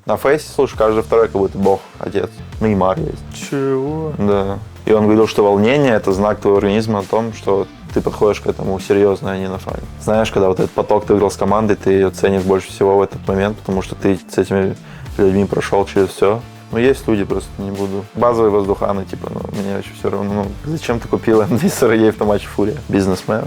На фейсе, слушай, каждый второй как будто бог, отец. Неймар есть. Чего? Да. И он говорил, что волнение – это знак твоего организма о том, что ты подходишь к этому серьезно, а не на фане. Знаешь, когда вот этот поток ты выиграл с командой, ты ее ценишь больше всего в этот момент, потому что ты с этими людьми прошел через все. Ну, есть люди, просто не буду. Базовые воздуханы, типа, ну, мне очень все равно. Ну, зачем ты купил М240 автоматчик Фурия? Бизнесмен.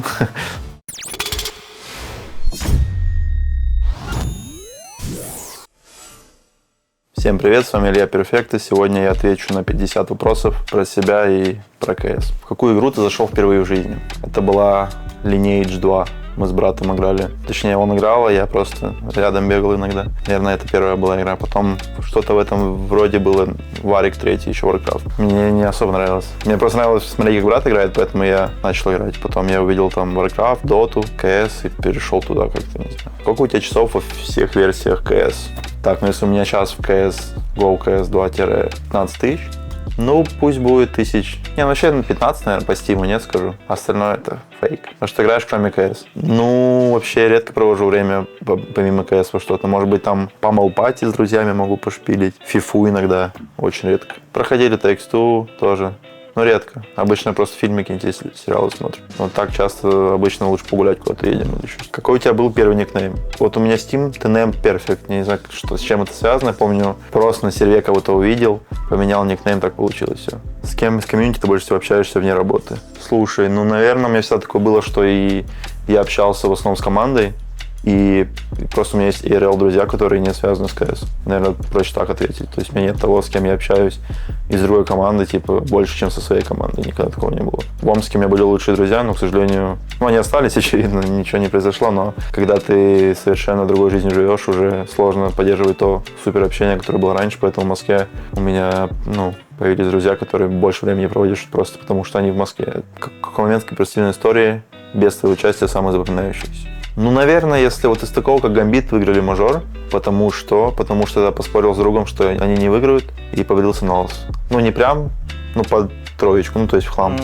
Всем привет, с вами Илья Перфекто. Сегодня я отвечу на 50 вопросов про себя и про КС. В какую игру ты зашел впервые в жизни? Это была Lineage 2. Мы с братом играли. Точнее, он играл, а я просто рядом бегал иногда. Наверное, это первая была игра. Потом что-то в этом вроде было Варик 3, еще Warcraft. Мне не особо нравилось. Мне просто нравилось смотреть, как брат играет, поэтому я начал играть. Потом я увидел там Warcraft, Dota, CS и перешел туда как-то, не знаю. Сколько у тебя часов во всех версиях CS? Так, ну если у меня сейчас в CS, Go CS 2-15 тысяч, ну, пусть будет 1000. Не, ну вообще 15, наверное, по стиму, нет, скажу. Остальное это фейк. Потому что играешь кроме КС. Ну, вообще редко провожу время помимо КС во что-то. Может быть, там Pummel Party с друзьями могу пошпилить. Фифу иногда, очень редко. Проходили Takes Two тоже. Но редко. Обычно просто фильмы какие-нибудь, сериалы смотрим. Вот так часто обычно лучше погулять куда-то едем или еще. Какой у тебя был первый никнейм? Вот у меня Steam TNM Perfect. Не знаю, что, с чем это связано. Я помню, просто на серве кого-то увидел, поменял никнейм, так получилось все. С кем из комьюнити ты больше всего общаешься вне работы? Слушай, ну, наверное, у меня всегда такое было, что и я общался в основном с командой. И просто у меня есть IRL-друзья, которые не связаны с КС. Наверное, проще так ответить. То есть у меня нет того, с кем я общаюсь из другой команды, типа, больше, чем со своей командой. Никогда такого не было. В Омске у меня были лучшие друзья, но, к сожалению, ну, они остались, очевидно, ничего не произошло, но когда ты совершенно другой жизнью живешь, уже сложно поддерживать то супер общение, которое было раньше, поэтому в Москве у меня, появились друзья, которые больше времени проводишь просто потому, что они в Москве. Какой момент корпоративной истории без твоего участия самый запоминающийся? Ну, наверное, если вот из такого, как Гамбит выиграли мажор, потому что я поспорил с другом, что они не выиграют, и победил Сеналс. Ну, не прям, под троечку, то есть в хлам.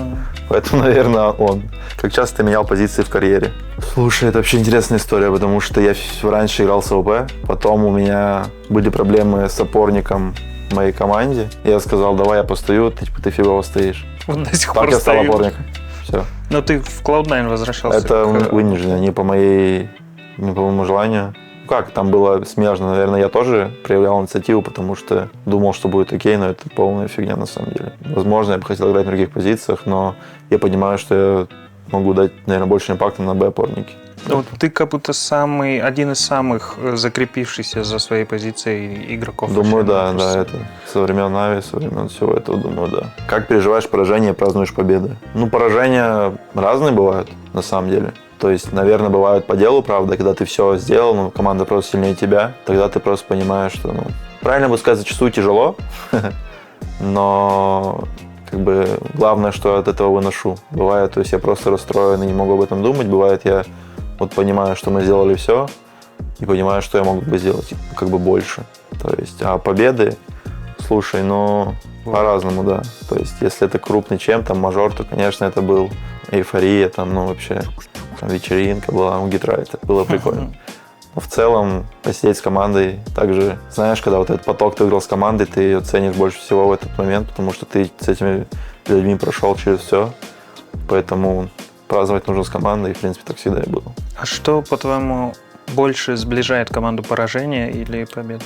Поэтому, наверное, он. Как часто ты менял позиции в карьере? Слушай, это вообще интересная история, потому что я раньше играл с АВП, потом у меня были проблемы с опорником в моей команде. Я сказал, давай я постою, ты фигово стоишь. Вот до сих пор так я стал опорником. Все. Но ты в Cloud9 возвращался? Это вынужденно, не по моему желанию. Как, там было смежно. Наверное, я тоже проявлял инициативу, потому что думал, что будет окей, но это полная фигня на самом деле. Возможно, я бы хотел играть на других позициях, но я понимаю, что я могу дать, наверное, больше импакта на Б-опорнике. Ну, ты как будто один из самых закрепившихся за своей позицией игроков. Думаю, да, это со времен Нави, со времен всего этого, думаю, да. Как переживаешь поражение, празднуешь победы? Ну, поражения разные бывают, на самом деле. То есть, наверное, бывают по делу, правда, когда ты все сделал, но команда просто сильнее тебя, тогда ты просто понимаешь, что, правильно бы сказать, зачастую тяжело, но главное, что от этого выношу. Бывает, то есть я просто расстроен и не могу об этом думать, бывает, я понимаю, что мы сделали все, и понимаю, что я мог бы сделать больше. То есть, а победы, слушай, по-разному, да. То есть, если это крупный чем, мажор, то, конечно, это был эйфория, вообще, вечеринка была у Гитра, это было прикольно. Но в целом, посидеть с командой, также, знаешь, когда вот этот поток ты выиграл с командой, ты ее ценишь больше всего в этот момент, потому что ты с этими людьми прошел через все, поэтому праздновать нужно с командой, и, в принципе, так всегда и было. А что, по-твоему, больше сближает команду, поражение или победа?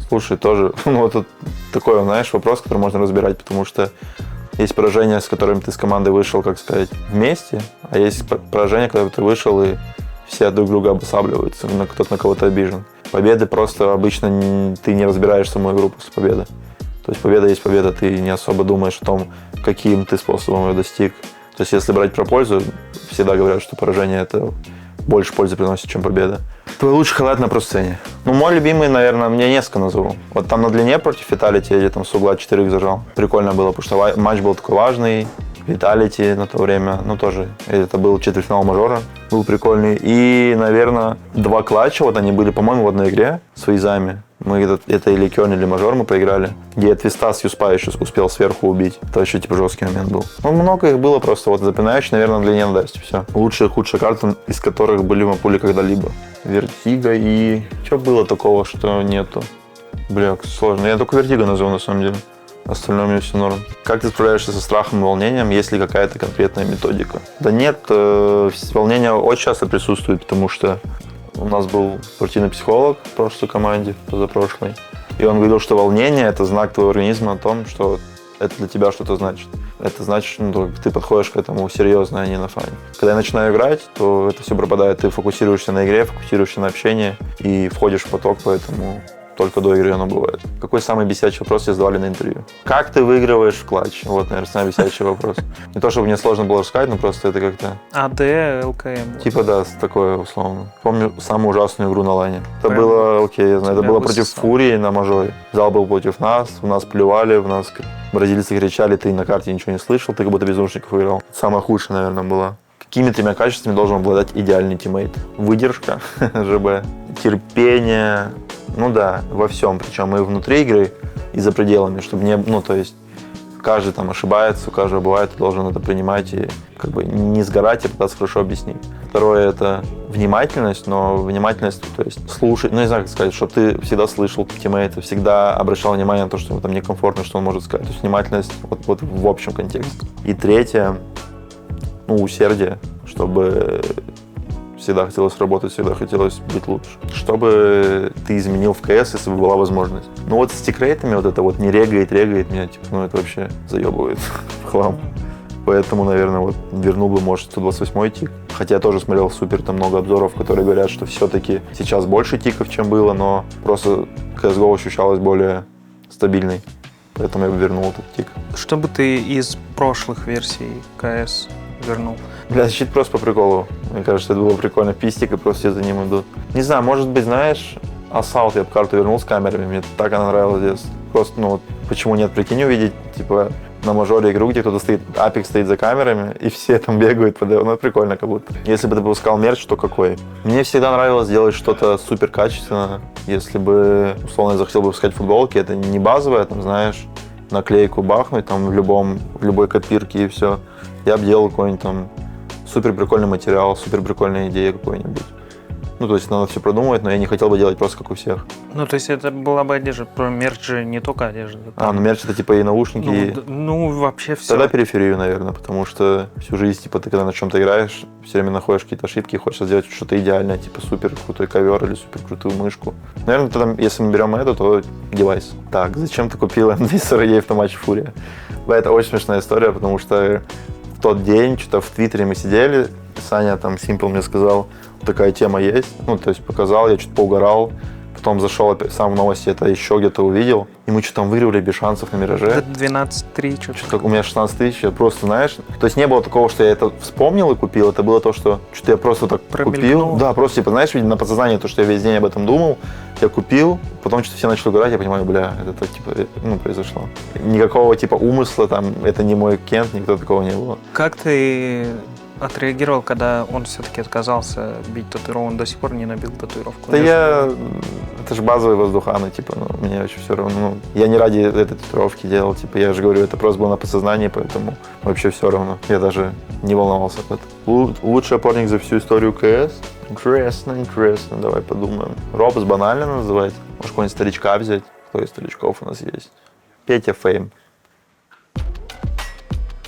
Слушай, тоже, это такой, вопрос, который можно разбирать, потому что есть поражения, с которыми ты с командой вышел, вместе, а есть поражения, когда ты вышел, и все друг друга обосабливаются, кто-то на кого-то обижен. Победы просто обычно ты не разбираешь саму игру после победы. То есть победа есть победа, ты не особо думаешь о том, каким ты способом ее достиг. То есть, если брать про пользу, всегда говорят, что поражение это больше пользы приносит, чем победа. Твой лучший хайлайт на просцене? Мой любимый, наверное, мне несколько назову. Вот там на длине против Виталити, я с угла 4 зажал. Прикольно было, потому что матч был такой важный. Виталити на то время, тоже, это был четвертьфинал мажора, был прикольный. И, наверное, 2 клатча, они были, по-моему, в одной игре с Вейзами. Мы это или Кёрн, или мажор мы поиграли, где Твиста с Юспа еще успел сверху убить. Это еще жесткий момент был. Много их было просто запоминающих, наверное, на длине на Дасте, все. Лучшие и худшие карты, из которых были мапули когда-либо. Вертига и... Что было такого, что нету? Бля, сложно. Я только Vertigo назову, на самом деле. Остальное у меня все норм. Как ты справляешься со страхом и волнением, есть ли какая-то конкретная методика? Да нет, волнение очень часто присутствует, потому что у нас был спортивный психолог в прошлой команде, позапрошлой, и он говорил, что волнение – это знак твоего организма о том, что это для тебя что-то значит. Это значит, ну, ты подходишь к этому серьезно, а не на фане. Когда я начинаю играть, то это все пропадает. Ты фокусируешься на игре, фокусируешься на общении и входишь в поток, поэтому только до игры оно бывает. Какой самый бесячий вопрос тебе задавали на интервью? Как ты выигрываешь в клатч? Вот, наверное, самый бесячий вопрос. Не то, чтобы мне сложно было рассказать, но просто это как-то... АД, ЛКМ. Типа, да, такое условно. Помню самую ужасную игру на лане. Это Прям было, окей, я знаю, это было против высосало. Фурии на мажоре. Зал был против нас, в нас плевали, в нас бразильцы кричали, ты на карте ничего не слышал, ты как будто без наушников играл. Самая худшая, наверное, была. Какими тремя качествами должен обладать идеальный тиммейт? Выдержка, ЖБ, терпение, ну да, во всем, причем и внутри игры, и за пределами, чтобы не, ну то есть каждый там ошибается, у каждого бывает, ты должен это принимать и как бы не сгорать и пытаться хорошо объяснить. Второе – это внимательность, но внимательность, то есть слушать, ну не знаю, как сказать, чтобы ты всегда слышал тиммейта, всегда обращал внимание на то, что ему там некомфортно, что он может сказать. То есть внимательность вот в общем контексте. И третье, ну, усердие, чтобы всегда хотелось работать, всегда хотелось быть лучше. Что бы ты изменил в КС, если бы была возможность? Ну вот с тикрейтами вот это вот не регает меня, типа, ну это вообще заебывает в хлам. Поэтому, наверное, вот вернул бы, может, 128-й тик. Хотя я тоже смотрел супер там много обзоров, которые говорят, что все-таки сейчас больше тиков, чем было, но просто CSGO ощущалось более стабильной. Поэтому я бы вернул этот тик. Что бы ты из прошлых версий КС вернул? Бля, щит просто по приколу. Мне кажется, это было прикольно. Пистик, и просто все за ним идут. Не знаю, может быть, знаешь, Assault я бы карту вернул с камерами. Мне так она нравилась здесь. Просто, ну, почему нет, прикинь, увидеть, типа, на мажоре игру, где кто-то стоит, Апик стоит за камерами, и все там бегают. Ну, прикольно как будто. Если бы ты выпускал мерч, то какой? Мне всегда нравилось делать что-то супер качественно. Если бы, условно, я захотел бы выпускать футболки, это не базовое, там, знаешь, наклейку бахнуть, там, в любой копирке и все. Я бы делал какой-нибудь там супер прикольный материал, супер прикольная идея какой-нибудь. Ну, то есть надо все продумывать, но я не хотел бы делать просто как у всех. Ну, то есть это была бы одежда, про мерч же не только одежда. Ну мерч это типа и наушники, и... Ну, вообще все. Тогда периферию, наверное, потому что всю жизнь, типа, ты когда на чем-то играешь, все время находишь какие-то ошибки, хочешь сделать что-то идеальное, типа супер крутой ковер или супер крутую мышку. Наверное, тогда, если мы берем это, то девайс. Так, зачем ты купил M240 в матче Фурия? Это очень смешная история, потому что в тот день, что-то в Твиттере мы сидели, Саня там Simple мне сказал, такая тема есть, ну, то есть показал, я что-то поугарал, потом зашел опять, сам в новости это еще где-то увидел, и мы что-то там выиграли без шансов на Мираже. 12-3 что-то. Как у меня 16 тысяч, я просто, знаешь, то есть не было такого, что я это вспомнил и купил, это было то, что что-то я просто так Промелькнул. купил. Да, просто, типа, знаешь, на подсознание то, что я весь день об этом думал, я купил, потом что-то все начали угорать, я понимаю, бля, это так, типа, ну, произошло. Никакого, типа, умысла там, это не мой Кент, никто такого не было. Как ты отреагировал, когда он все-таки отказался бить татуировку? Он до сих пор не набил татуировку. Да это же базовые воздуханы, типа, ну, мне вообще все равно. Ну, я не ради этой татуировки делал, типа, я же говорю, это просто было на подсознании, поэтому вообще все равно. Я даже не волновался об этом. Лучший опорник за всю историю КС? Интересно, давай подумаем. Робс банально называть. Может, какого-нибудь старичка взять? Кто из старичков у нас есть? Петя Фейм.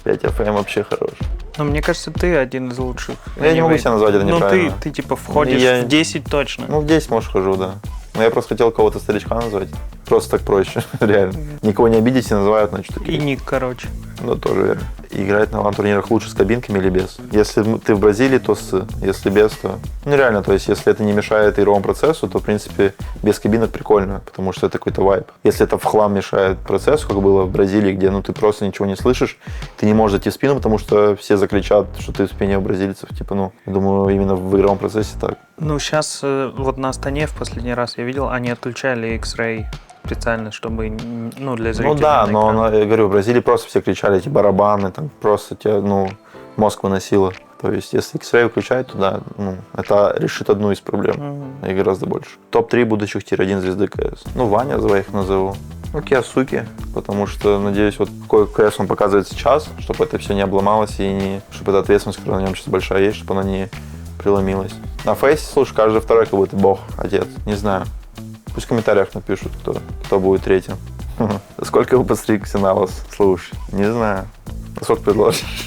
Петя Фейм вообще хорош. Но мне кажется, ты один из лучших. Я не могу себя назвать, это неправильно. Ну, ты типа входишь в 10 точно. Ну, в 10, может, хожу, да. Но я просто хотел кого-то старичка назвать. Просто так проще, реально. Никого не обидеть и называют, значит, такие. И ник, короче. Ну, тоже верно. Играть на лан-турнирах лучше с кабинками или без? Если ты в Бразилии, то с. Если без, то... Ну, реально, то есть, если это не мешает игровому процессу, то, в принципе, без кабинок прикольно, потому что это какой-то вайб. Если это в хлам мешает процессу, как было в Бразилии, где, ну, ты просто ничего не слышишь, ты не можешь зайти в спину, потому что все закричат, что ты в спине у бразильцев. Типа, ну, думаю, именно в игровом процессе так. Ну, сейчас вот на Астане в последний раз я видел, они отключали X-Ray специально, чтобы, ну, для зрителей. Ну да, но, я говорю, в Бразилии просто все кричали, эти барабаны, там, просто тебя, ну, мозг выносило. То есть, если X-Ray включать, то да, ну, это решит одну из проблем, и гораздо больше. Топ-3 будущих тир-1 звезды КС. Ну, Ваня, я их назову. Ну, Киосуки, потому что, надеюсь, вот какой КС он показывает сейчас, чтобы это все не обломалось, и не, чтобы эта ответственность, которая на нем сейчас большая есть, чтобы она не преломилась. На фейсе, слушай, каждый второй как будто бог, отец, не знаю. Пусть в комментариях напишут, кто будет третьим. Сколько вы подстригся на вас? Слушай, не знаю. Сколько предложишь?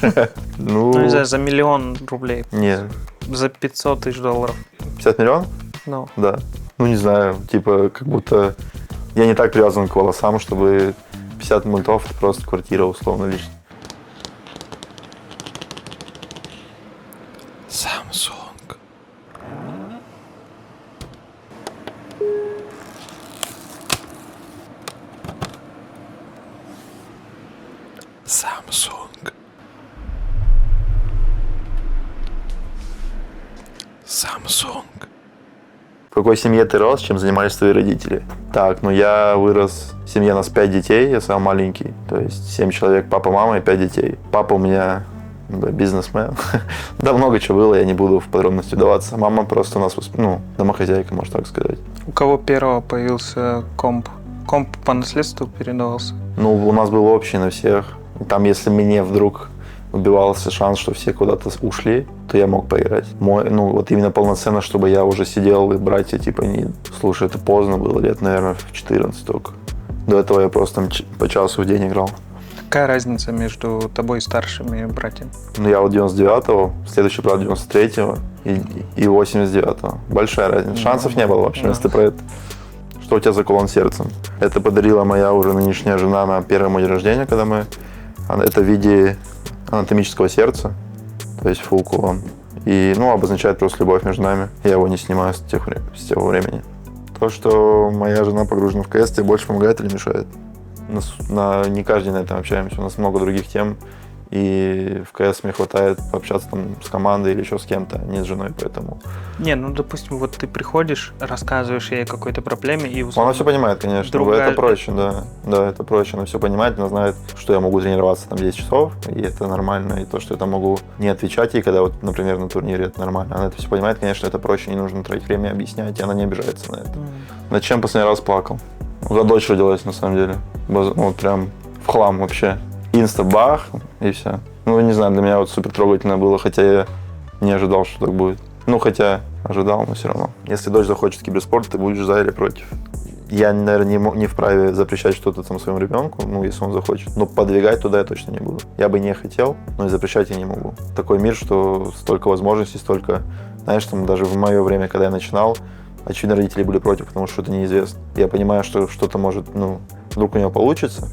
Ну, не знаю, за $1 000 000 рублей. Нет. За $500 000. 50 миллионов? Ну. Да. Ну, не знаю, типа, как будто я не так привязан к волосам, чтобы 50 мультов — это просто квартира, условно, лично. Samsung. Samsung. Samsung. В какой семье ты рос, чем занимались твои родители? Так, ну я вырос в семье, у нас 5 детей, я самый маленький. То есть 7 человек, папа, мама и 5 детей. Папа у меня бизнесмен. Да, много чего было, я не буду в подробности вдаваться. Мама просто у нас, домохозяйка, можно так сказать. У кого первого появился комп? Комп по наследству передавался? Ну, у нас был общий на всех. Там, если мне вдруг убивался шанс, что все куда-то ушли, то я мог поиграть. Вот именно полноценно, чтобы я уже сидел, и братья типа не... Слушай, это поздно было, лет, наверное, в 14 только. До этого я просто по часу в день играл. Какая разница между тобой и старшими братьями? Ну, я вот 99-го, следующий брат 93-го и 89-го. Большая разница. Шансов не было вообще, если ты про это. Что у тебя за кулон сердцем? Это подарила моя уже нынешняя жена на первый мой день рождения, когда мы... Это в виде анатомического сердца, то есть full кулон. И, обозначает просто любовь между нами. Я его не снимаю с того времени. То, что моя жена погружена в КС, тебе больше помогает или мешает? Не каждый день на этом общаемся. У нас много других тем. И в КС мне хватает пообщаться там с командой или еще с кем-то, а не с женой, поэтому... Допустим, вот ты приходишь, рассказываешь ей о какой-то проблеме и... Она все понимает, конечно. Это проще, да. Да, это проще. Она все понимает, она знает, что я могу тренироваться там 10 часов, и это нормально. И то, что я там могу не отвечать ей, когда вот, например, на турнире, это нормально. Она это все понимает, конечно, это проще, не нужно тратить время объяснять, и она не обижается на это. Над чем последний раз плакал? За дочь родилась, на самом деле. Вот прям в хлам вообще. Инста-бах, и все. Не знаю, для меня вот супер трогательно было, хотя я не ожидал, что так будет. Хотя ожидал, но все равно. Если дочь захочет киберспорт, ты будешь за или против? Я, наверное, не вправе запрещать что-то там своему ребенку, если он захочет. Но подвигать туда я точно не буду. Я бы не хотел, но и запрещать я не могу. Такой мир, что столько возможностей, столько... Знаешь, там даже в мое время, когда я начинал, очевидно, родители были против, потому что это неизвестно. Я понимаю, что что-то может, вдруг у него получится.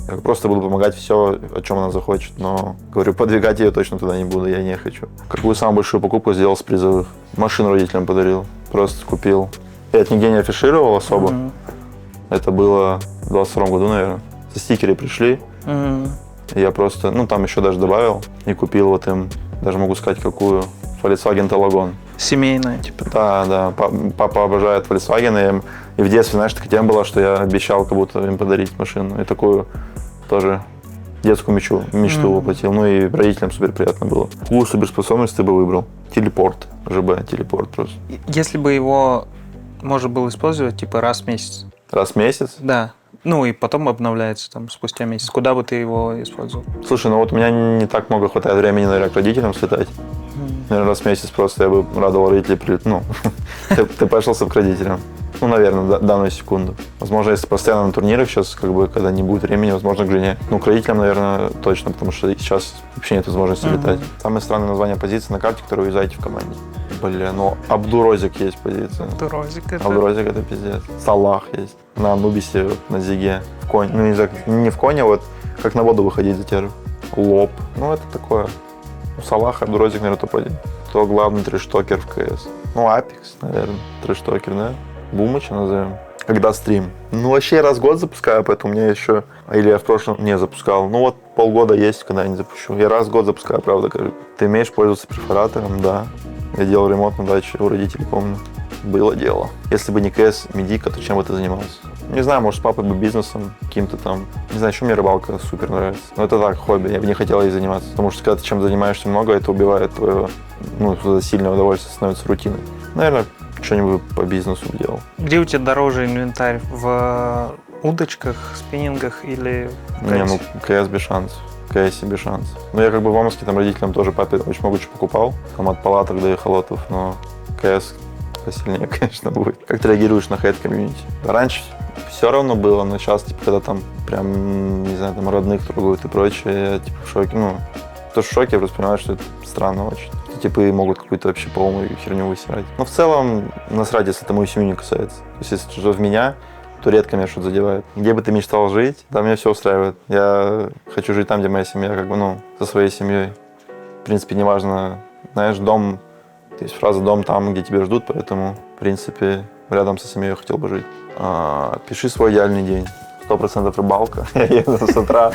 Я просто буду помогать все, о чем она захочет, но, говорю, подвигать ее точно туда не буду, я не хочу. Какую самую большую покупку сделал с призовых? Машину родителям подарил, просто купил. Я это нигде не афишировал особо. Это было в 22 году, наверное. Со стикеры пришли, я просто, там еще даже добавил и купил вот им, даже могу сказать, какую, Volkswagen Talagon. Семейная, типа. Да, папа обожает Volkswagen, и в детстве, знаешь, такая тема была, что я обещал как будто им подарить машину, и такую тоже детскую мечту воплотил. И родителям супер приятно было. Какую суперспособность ты бы выбрал? Телепорт, ЖБ, телепорт просто. Если бы его можно было использовать, типа, раз в месяц. Раз в месяц? Да. И потом обновляется там спустя месяц. Куда бы ты его использовал? Слушай, вот у меня не так много хватает времени, наверное, к родителям слетать. Наверное, раз в месяц просто я бы радовал родителей. Ты пошелся к родителям. Наверное, данную секунду. Возможно, если постоянно на турнирах сейчас, когда не будет времени, возможно, к жене. К родителям, наверное, точно, потому что сейчас вообще нет возможности летать. Самое странное название позиции на карте, которую вы юзаете в команде. Абдурозик есть позиция. Абдурозик это пиздец. Салах есть. На Анубисе, на Зиге. В коне. Не в коне, как на воду выходить за теру. Лоб. Это такое. Салах, Абдурозик, наверное, топ-1. Кто главный трэш-токер в КС? Апекс, наверное, трэш-токер, да? Бумыча назовем. Когда стрим? Вообще я раз в год запускаю, поэтому мне еще... Или я в прошлом не запускал. Полгода есть, когда я не запущу. Я раз в год запускаю, правда, кажется. Ты умеешь пользоваться перфоратором? Да. Я делал ремонт на даче у родителей, помню. Было дело. Если бы не КС, медика, то чем бы ты занимался? Не знаю, может, с папой бы бизнесом каким-то там. Не знаю, еще мне рыбалка супер нравится. Это так, хобби. Я бы не хотел ей заниматься. Потому что когда ты чем занимаешься много, это убивает твое сильное удовольствие, становится рутиной. Наверное, что-нибудь по бизнесу бы делал. Где у тебя дороже инвентарь? В удочках, спиннингах или в КС? КС без шансов. КС без шансов. Я в Омске там родителям тоже, папе очень много чего покупал. Там от палаток до эхолотов, но КС посильнее, конечно, будет. Как ты реагируешь на хейт-комьюнити? Раньше все равно было, но сейчас, типа, когда там прям, не знаю, там родных трогают и прочее, я, типа, в шоке. Ну, то в шоке, я просто понимаю, что это странно очень. Типа, и могут какую-то вообще полную херню высирать. Но в целом, насрать, если это мою семью не касается. То есть, если что в меня, то редко меня что-то задевает. Где бы ты мечтал жить, там меня все устраивает. Я хочу жить там, где моя семья, как бы, ну, со своей семьей. В принципе, неважно, знаешь, дом, то есть фраза «дом там, где тебя ждут», поэтому, в принципе, рядом со семьей я хотел бы жить. Пиши свой идеальный день. 100% рыбалка. Я еду с утра,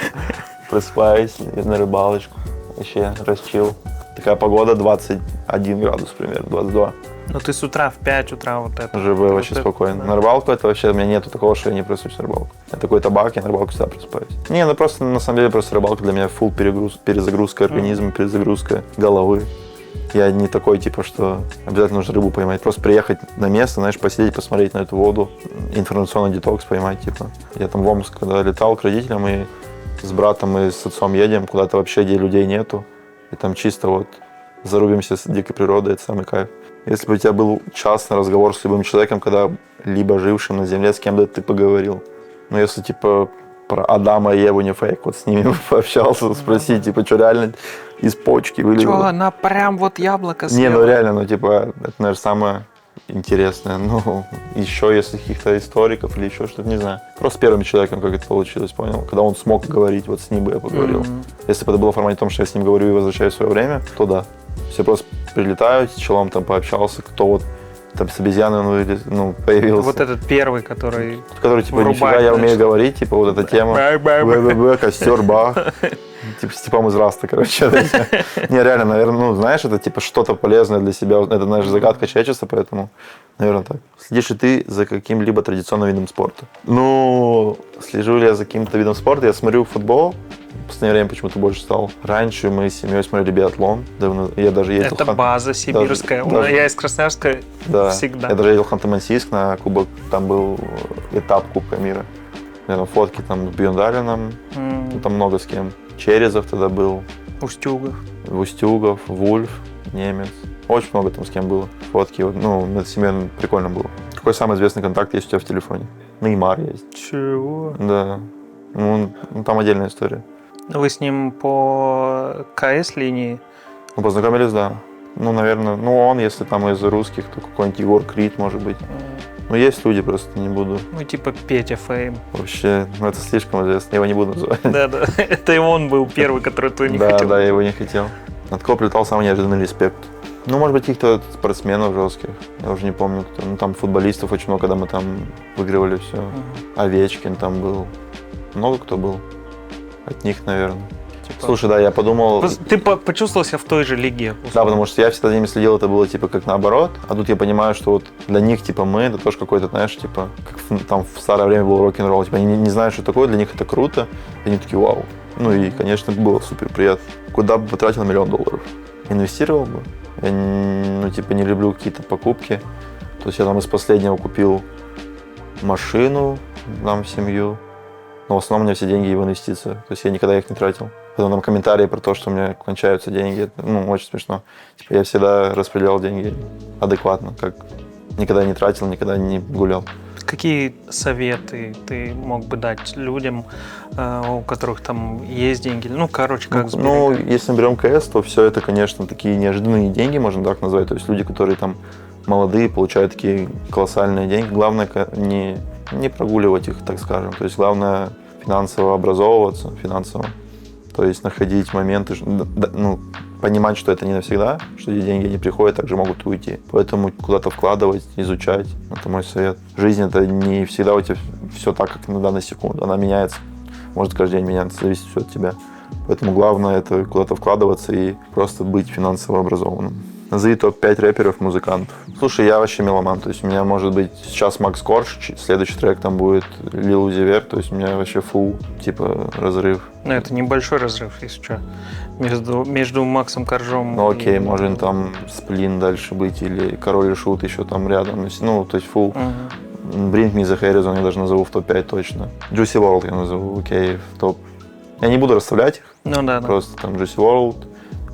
просыпаюсь, еду на рыбалочку. Вообще расчил. Такая погода 21 градус примерно, 22. Ну ты с утра в 5 утра вот это. ЖБ вот вообще это, спокойно. да. На рыбалку это вообще, у меня нету такого, что я не просыпаюсь на рыбалку. Я такой табак, я на рыбалку всегда просыпаюсь. Не, ну просто, на самом деле, просто рыбалка для меня фулл перезагрузка организма, перезагрузка головы. Я не такой, типа, что обязательно нужно рыбу поймать. Просто приехать на место, знаешь, посидеть, посмотреть на эту воду, информационный детокс поймать, типа. Я там в Омск, когда летал к родителям, и с братом и с отцом едем куда-то вообще, где людей нету. И там чисто вот зарубимся с дикой природой, это самый кайф. Если бы у тебя был частный разговор с любым человеком, когда либо жившим на земле, с кем-то ты поговорил. Но если, типа, про Адама и Еву не фейк, вот с ними пообщался, спросить, типа, что реально из почки вылезло. Чё, она прям вот яблоко съела? Не, ну реально, ну, типа, это, наверное, самое интересное. Ну, еще если каких-то историков или еще что-то, не знаю. Просто с первым человеком, как это получилось, понял? Когда он смог говорить, вот с ним бы я поговорил. Если бы это было в формате том, что я с ним говорю и возвращаю свое время, то да. Все просто прилетают, с челом там пообщался, кто вот там с обезьяной ну, появился. Вот этот первый, который Типа, врубает, нифига, я умею знаешь, говорить, типа, вот эта тема. БББ, костер, бах. Типа с типом из Раста, короче. Не, реально, наверное, ну, знаешь, это типа что-то полезное для себя. Это, знаешь, загадка человечества, поэтому, наверное, так. Следишь ли ты за каким-либо традиционным видом спорта? Ну, слежу ли я за каким-то видом спорта? Я смотрю футбол. В последнее время почему-то больше стал. Раньше мы с семьей смотрели биатлон. Я даже ездил это база сибирская. Даже, я из Красноярска всегда. Я даже ездил в Ханты-Мансийск на кубок. Там был этап Кубка мира. Наверное, фотки там с Бьюндалином. Там много с кем. Черезов тогда был. Устюгов, Вульф, немец. Очень много там с кем было. Фотки. Ну, это семейно прикольно было. Какой самый известный контакт есть у тебя в телефоне? Неймар есть. Чего? Да. Ну, там отдельная история. Вы с ним по КС линии? Ну, познакомились, да. Ну, наверное, он, если там из русских, то какой-нибудь Егор Крид, может быть. Ну, есть люди, просто не буду. Ну, типа Петя Фейм. Вообще, это слишком известно, я его не буду называть. Да. Это и он был первый, который ты не хотел. Да, я его не хотел. От кого прилетал самый неожиданный респект? Ну, может быть, каких-то спортсменов жестких. Я уже не помню, кто. Ну, там футболистов очень много, когда мы там выигрывали все. Овечкин там был. Много кто был. От них, наверное. Типа... Слушай, да, я подумал... Ты почувствовал себя в той же лиге? Условно. Да, потому что я всегда за ними следил, это было типа как наоборот. А тут я понимаю, что вот для них, типа, мы, это тоже какой-то, знаешь, типа, как там в старое время был рок-н-ролл. Типа, они не знают, что такое, для них это круто. И они такие, вау. Ну и, конечно, было супер приятно. Куда бы потратил $1 миллион? Инвестировал бы. Я, ну, типа, не люблю какие-то покупки. То есть я там из последнего купил машину нам в семью. Но в основном у меня все деньги в инвестициях. То есть я никогда их не тратил. Потом там комментарии про то, что у меня кончаются деньги. Это, ну, очень смешно. Типа я всегда распределял деньги адекватно. Как никогда не тратил, никогда не гулял. Какие советы ты мог бы дать людям, у которых там есть деньги? Ну, короче, как сберегать? Ну, если мы берем КС, то все это, конечно, такие неожиданные деньги, можно так назвать. То есть люди, которые там молодые, получают такие колоссальные деньги. Главное не прогуливать их, так скажем. То есть главное финансово образовываться, финансово. То есть находить моменты, ну, понимать, что это не навсегда, что эти деньги не приходят, также могут уйти. Поэтому куда-то вкладывать, изучать. Это мой совет. Жизнь это не всегда у тебя все так, как на данную секунду. Она меняется. Может каждый день меняться, зависит все от тебя. Поэтому главное это куда-то вкладываться и просто быть финансово образованным. Назови топ-5 рэперов, музыкантов. Слушай, я вообще меломан, то есть у меня может быть сейчас Макс Корж, следующий трек там будет Lil Uzi Vert, то есть у меня вообще фул, типа, разрыв. Ну, это небольшой разрыв, если что, между Максом Коржом. Ну окей, может там Сплин дальше быть, или Король и Шут еще там рядом, ну, то есть фул. Bring Me The Horizon я даже назову в топ-5 точно. Juicy WRLD я назову, окей, в топ. Я не буду расставлять их, ну, да, просто там Juicy WRLD,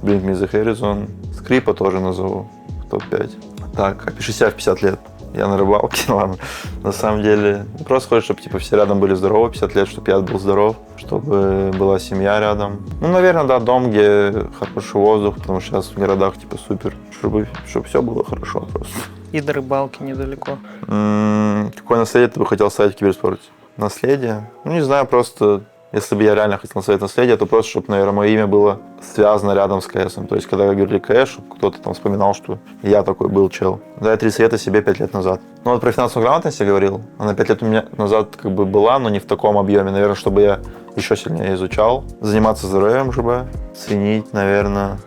Bring Me The Horizon, Скрипа тоже назову в топ-5. Так, опиши себя в 50 лет. Я на рыбалке, ладно. На самом деле, просто хочешь, чтобы типа все рядом были здоровы, 50 лет, чтобы я был здоров, чтобы была семья рядом. Ну, наверное, да, дом, где хороший воздух, потому что сейчас в городах типа супер, чтобы все было хорошо просто. И до рыбалки недалеко. Какое наследие ты бы хотел оставить в киберспорте? Наследие? Ну, не знаю, просто если бы я реально хотел оставить наследие, то просто, чтобы, наверное, мое имя было связано рядом с КСом. То есть, когда говорили КС, чтобы кто-то там вспоминал, что я такой был чел. Дай 3 совета себе 5 лет назад. Ну, вот про финансовую грамотность я говорил. Она 5 лет у меня назад как бы была, но не в таком объеме. Наверное, чтобы я еще сильнее изучал. Заниматься здоровьем, чтобы ценить, наверное,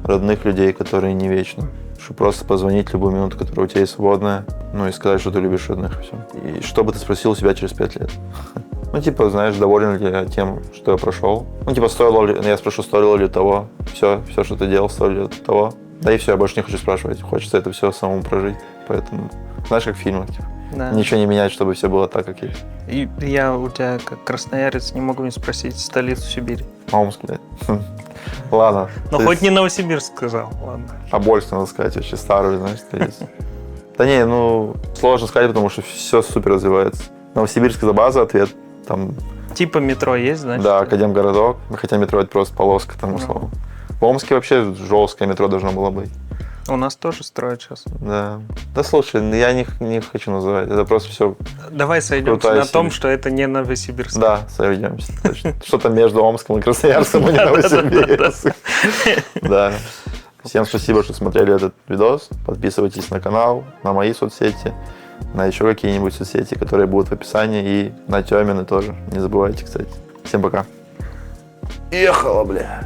родных людей, которые не вечны. Чтобы просто позвонить любую минуту, которая у тебя есть свободная, ну и сказать, что ты любишь родных, и все. И что бы ты спросил у себя через 5 лет? Ну, типа, знаешь, доволен ли я тем, что я прошел? Ну, типа, я спрошу, стоило ли того, все, что ты делал, стоило ли того? Да и все, я больше не хочу спрашивать. Хочется это все самому прожить. Поэтому, знаешь, как в фильмах, типа. Да. Ничего не менять, чтобы все было так, как есть. И я у тебя, как красноярец, не могу не спросить столицу Сибири. Омск, блядь. Ладно. Ну, хоть не Новосибирск сказал, ладно. Тобольск, надо сказать, очень старую, знаешь, столицу. Да не, ну, сложно сказать, потому что все супер развивается. Новосибирск — это база, ответ. Там, Типа метро есть, значит? да, Академгородок, хотя метро — это просто полоска, там, условно. В Омске вообще жесткое метро должно было быть. У нас тоже строят сейчас. Да. Да слушай, я не хочу называть, это просто все. Давай сойдемся на том, что это не Новосибирск. Да, сойдемся. Что-то между Омском и Красноярском, а не Новосибирск. Да. Всем спасибо, что смотрели этот видос. Подписывайтесь на канал, на мои соцсети, на еще какие-нибудь соцсети, которые будут в описании, и на Тёмины тоже. Не забывайте, кстати. Всем пока. Ехала, бля.